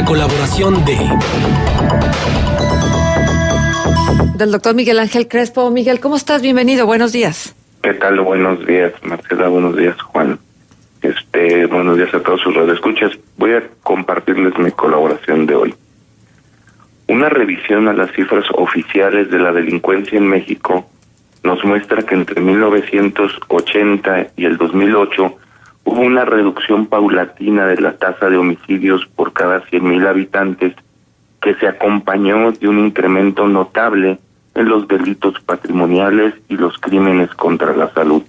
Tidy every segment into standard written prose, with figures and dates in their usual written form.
la colaboración del doctor Miguel Ángel Crespo. Miguel, ¿cómo estás? Bienvenido, buenos días. ¿Qué tal? Buenos días, Marcela, buenos días, Juan. Buenos días a todos sus radioescuchas. Voy a compartirles mi colaboración de hoy. Una revisión a las cifras oficiales de la delincuencia en México nos muestra que entre 1980 y el 2008 hubo una reducción paulatina de la tasa de homicidios por cada 100,000 habitantes que se acompañó de un incremento notable en los delitos patrimoniales y los crímenes contra la salud.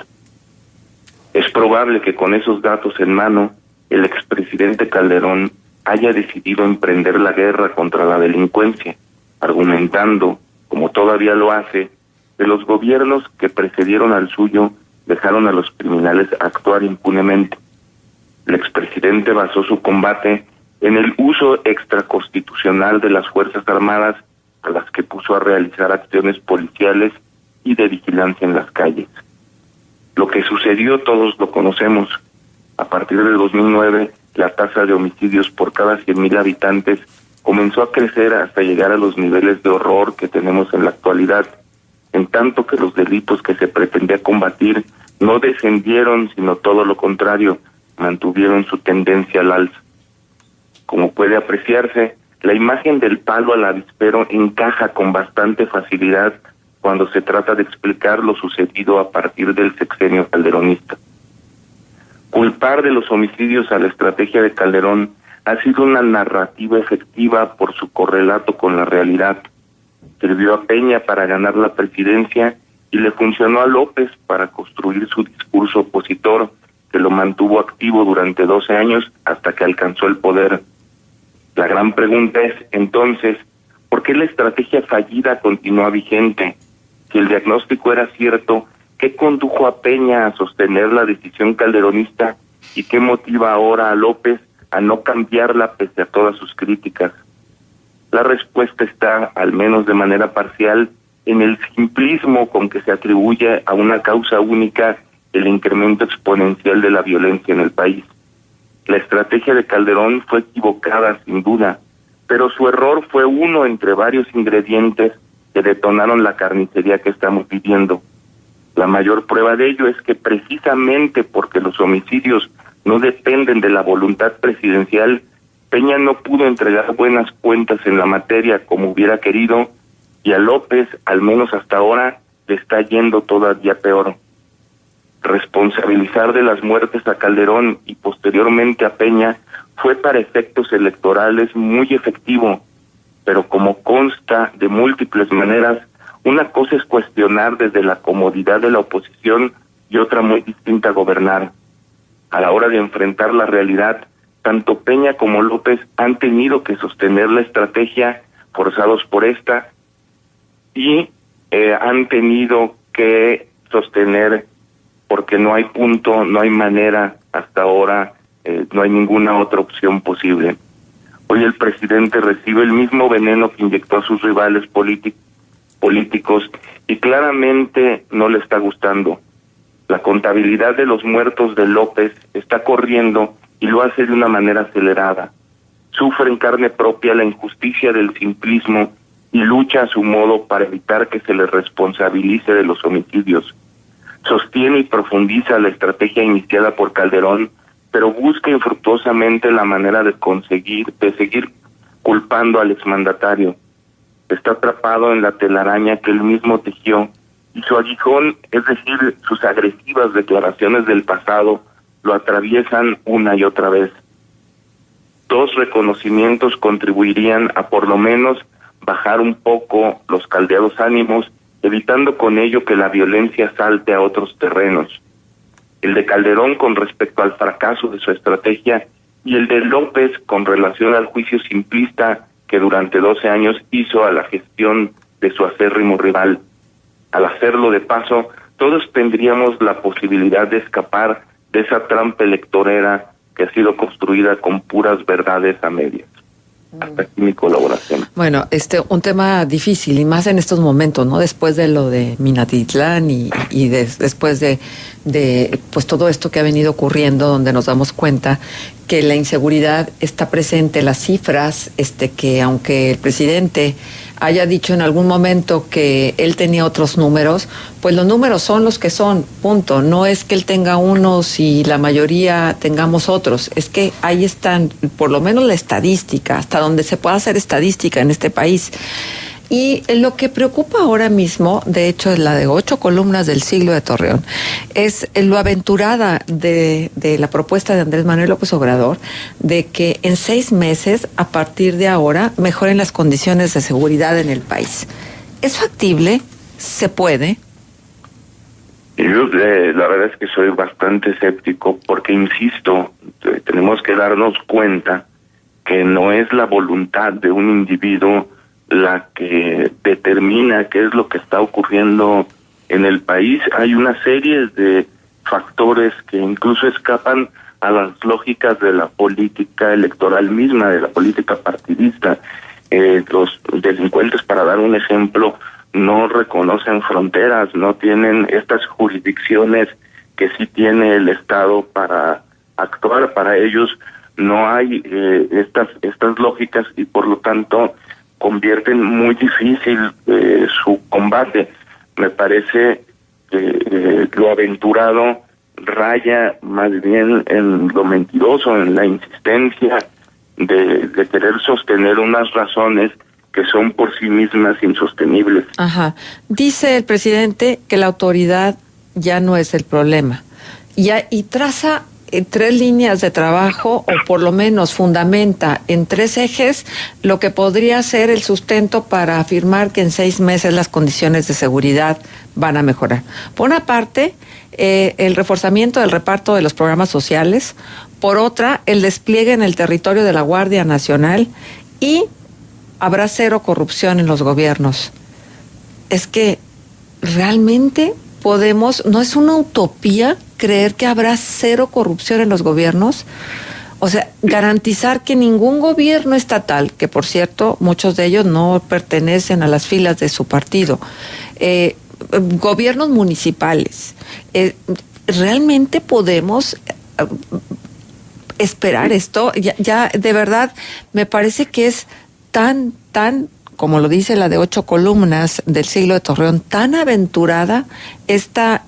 Es probable que con esos datos en mano, el expresidente Calderón haya decidido emprender la guerra contra la delincuencia, argumentando, como todavía lo hace, que los gobiernos que precedieron al suyo dejaron a los criminales actuar impunemente. El expresidente basó su combate en el uso extraconstitucional de las Fuerzas Armadas, a las que puso a realizar acciones policiales y de vigilancia en las calles. Lo que sucedió todos lo conocemos. A partir del 2009, la tasa de homicidios por cada 100,000 habitantes comenzó a crecer hasta llegar a los niveles de horror que tenemos en la actualidad, en tanto que los delitos que se pretendía combatir no descendieron, sino todo lo contrario, mantuvieron su tendencia al alza. Como puede apreciarse, la imagen del palo al avispero encaja con bastante facilidad cuando se trata de explicar lo sucedido a partir del sexenio calderonista. Culpar de los homicidios a la estrategia de Calderón ha sido una narrativa efectiva por su correlato con la realidad. Sirvió a Peña para ganar la presidencia y le funcionó a López para construir su discurso opositor, que lo mantuvo activo durante 12 años hasta que alcanzó el poder. La gran pregunta es, entonces, ¿por qué la estrategia fallida continúa vigente? Si el diagnóstico era cierto, ¿qué condujo a Peña a sostener la decisión calderonista y qué motiva ahora a López a no cambiarla pese a todas sus críticas? La respuesta está, al menos de manera parcial, en el simplismo con que se atribuye a una causa única el incremento exponencial de la violencia en el país. La estrategia de Calderón fue equivocada, sin duda, pero su error fue uno entre varios ingredientes que detonaron la carnicería que estamos viviendo. La mayor prueba de ello es que precisamente porque los homicidios no dependen de la voluntad presidencial, Peña no pudo entregar buenas cuentas en la materia como hubiera querido, y a López, al menos hasta ahora, le está yendo todavía peor. Responsabilizar de las muertes a Calderón y posteriormente a Peña fue para efectos electorales muy efectivo, pero como consta de múltiples maneras, una cosa es cuestionar desde la comodidad de la oposición y otra muy distinta gobernar. A la hora de enfrentar la realidad, tanto Peña como López han tenido que sostener la estrategia forzados por esta y han tenido que sostener porque no hay punto, no hay manera hasta ahora, no hay ninguna otra opción posible. Hoy el presidente recibe el mismo veneno que inyectó a sus rivales políticos y claramente no le está gustando. La contabilidad de los muertos de López está corriendo y lo hace de una manera acelerada. Sufre en carne propia la injusticia del simplismo y lucha a su modo para evitar que se le responsabilice de los homicidios. Sostiene y profundiza la estrategia iniciada por Calderón, pero busca infructuosamente la manera de seguir culpando al exmandatario. Está atrapado en la telaraña que él mismo tejió, y su aguijón, es decir, sus agresivas declaraciones del pasado, lo atraviesan una y otra vez. 2 reconocimientos contribuirían a por lo menos bajar un poco los caldeados ánimos, evitando con ello que la violencia salte a otros terrenos. El de Calderón con respecto al fracaso de su estrategia y el de López con relación al juicio simplista que durante 12 años hizo a la gestión de su acérrimo rival. Al hacerlo de paso, todos tendríamos la posibilidad de escapar de esa trampa electorera que ha sido construida con puras verdades a medias. Hasta aquí mi colaboración. Bueno, un tema difícil y más en estos momentos, ¿no? Después de lo de Minatitlán después de pues todo esto que ha venido ocurriendo, donde nos damos cuenta que la inseguridad está presente, las cifras, que aunque el presidente haya dicho en algún momento que él tenía otros números, pues los números son los que son, punto. No es que él tenga unos y la mayoría tengamos otros, es que ahí están, por lo menos la estadística, hasta donde se pueda hacer estadística en este país. Y lo que preocupa ahora mismo, de hecho, es la de 8 columnas del Siglo de Torreón, es lo aventurada de la propuesta de Andrés Manuel López Obrador de que en 6 meses, a partir de ahora, mejoren las condiciones de seguridad en el país. ¿Es factible? ¿Se puede? Yo la verdad es que soy bastante escéptico porque, insisto, tenemos que darnos cuenta que no es la voluntad de un individuo la que determina qué es lo que está ocurriendo en el país. Hay una serie de factores que incluso escapan a las lógicas de la política electoral misma, de la política partidista. Los delincuentes, para dar un ejemplo, no reconocen fronteras, no tienen estas jurisdicciones que sí tiene el Estado para actuar. Para ellos no hay estas lógicas y por lo tanto convierten muy difícil su combate. Me parece que lo aventurado raya más bien en lo mentiroso, en la insistencia de querer sostener unas razones que son por sí mismas insostenibles. Ajá. Dice el presidente que la autoridad ya no es el problema. Y traza 3 líneas de trabajo, o por lo menos fundamenta en 3 ejes lo que podría ser el sustento para afirmar que en 6 meses las condiciones de seguridad van a mejorar. Por una parte, el reforzamiento del reparto de los programas sociales. Por otra, el despliegue en el territorio de la Guardia Nacional. Y habrá 0 corrupción en los gobiernos. Es que realmente podemos, no es una utopía creer que habrá 0 corrupción en los gobiernos. O sea, garantizar que ningún gobierno estatal, que por cierto muchos de ellos no pertenecen a las filas de su partido, gobiernos municipales, realmente podemos esperar esto. Ya de verdad me parece que es tan, como lo dice la de 8 columnas del Siglo de Torreón, tan aventurada esta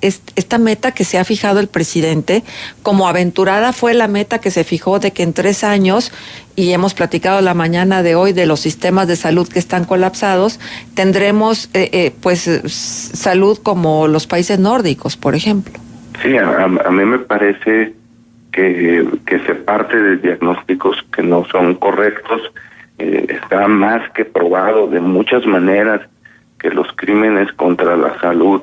meta que se ha fijado el presidente, como aventurada fue la meta que se fijó de que en 3 años, y hemos platicado la mañana de hoy de los sistemas de salud que están colapsados, tendremos salud como los países nórdicos, por ejemplo. Sí, a mí me parece que se parte de diagnósticos que no son correctos. Está más que probado de muchas maneras que los crímenes contra la salud,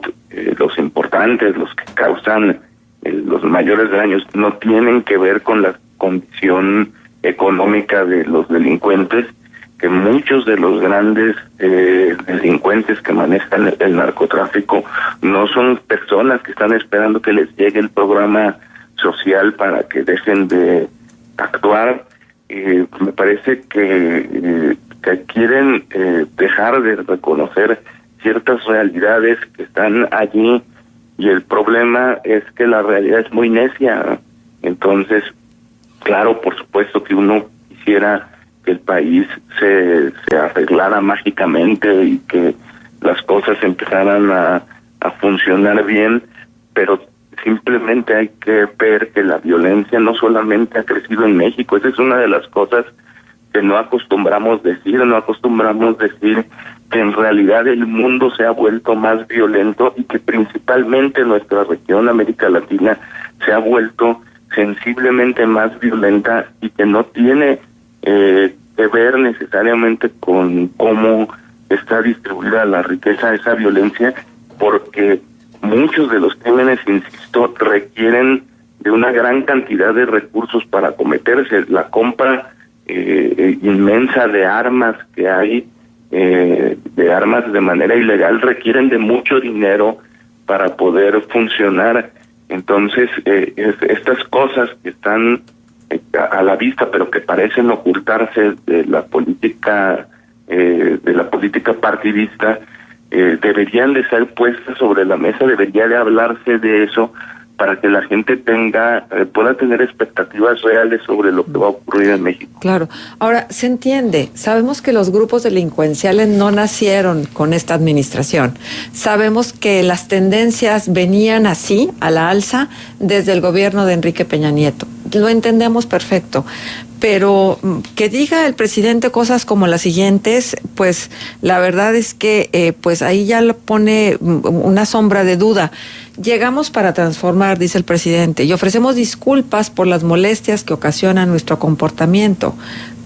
los importantes, los que causan los mayores daños, no tienen que ver con la condición económica de los delincuentes, que muchos de los grandes delincuentes que manejan el narcotráfico no son personas que están esperando que les llegue el programa social para que dejen de actuar. Me parece que quieren dejar de reconocer ciertas realidades que están allí, y el problema es que la realidad es muy necia. Entonces, claro, por supuesto que uno quisiera que el país se arreglara mágicamente y que las cosas empezaran a funcionar bien, pero simplemente hay que ver que la violencia no solamente ha crecido en México. Esa es una de las cosas que no acostumbramos decir que en realidad el mundo se ha vuelto más violento y que principalmente nuestra región, América Latina, se ha vuelto sensiblemente más violenta, y que no tiene que ver necesariamente con cómo está distribuida la riqueza de esa violencia, porque muchos de los crímenes, insisto, requieren de una gran cantidad de recursos para cometerse. La compra inmensa de armas que hay, de armas de manera ilegal, requieren de mucho dinero para poder funcionar. Entonces, estas cosas que están a la vista, pero que parecen ocultarse de la política partidista, deberían de ser puestas sobre la mesa, debería de hablarse de eso, para que la gente pueda tener expectativas reales sobre lo que va a ocurrir en México. Claro. Ahora, se entiende, sabemos que los grupos delincuenciales no nacieron con esta administración. Sabemos que las tendencias venían así, a la alza, desde el gobierno de Enrique Peña Nieto. Lo entendemos perfecto. Pero que diga el presidente cosas como las siguientes, pues la verdad es que pues ahí ya lo pone una sombra de duda. Llegamos para transformar, dice el presidente, y ofrecemos disculpas por las molestias que ocasiona nuestro comportamiento,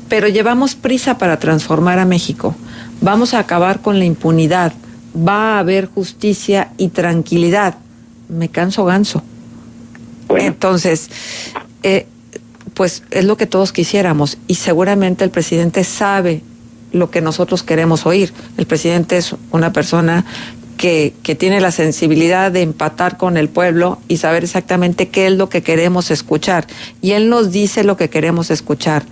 pero llevamos prisa para transformar a México. Vamos a acabar con la impunidad, va a haber justicia y tranquilidad. Me canso ganso. Bueno. Entonces, pues es lo que todos quisiéramos, y seguramente el presidente sabe lo que nosotros queremos oír. El presidente es una persona que tiene la sensibilidad de empatar con el pueblo y saber exactamente qué es lo que queremos escuchar. Y él nos dice lo que queremos escuchar,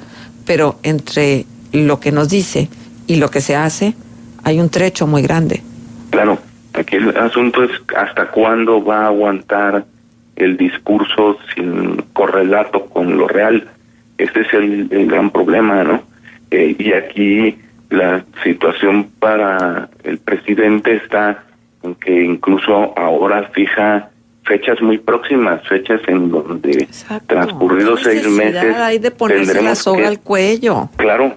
pero entre lo que nos dice y lo que se hace hay un trecho muy grande. Claro, aquí el asunto es hasta cuándo va a aguantar el discurso sin correlato con lo real. Este es el gran problema, ¿no? Y aquí la situación para el presidente está en que incluso ahora fija fechas muy próximas, fechas en donde transcurridos 6 meses hay de ponerse la soga al cuello. Claro.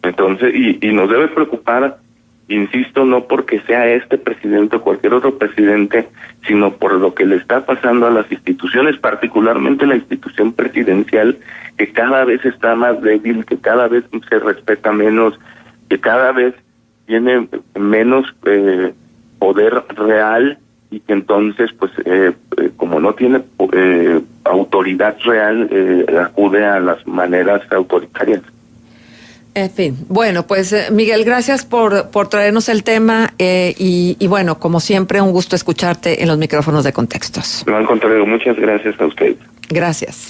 Entonces, y nos debe preocupar, insisto, no porque sea este presidente o cualquier otro presidente, sino por lo que le está pasando a las instituciones, particularmente la institución presidencial, que cada vez está más débil, que cada vez se respeta menos, que cada vez tiene menos poder real, y que entonces, pues, como no tiene autoridad real, acude a las maneras autoritarias. En fin, bueno, pues Miguel, gracias por traernos el tema y bueno, como siempre, un gusto escucharte en los micrófonos de Contextos. No, al contrario, muchas gracias a ustedes. Gracias.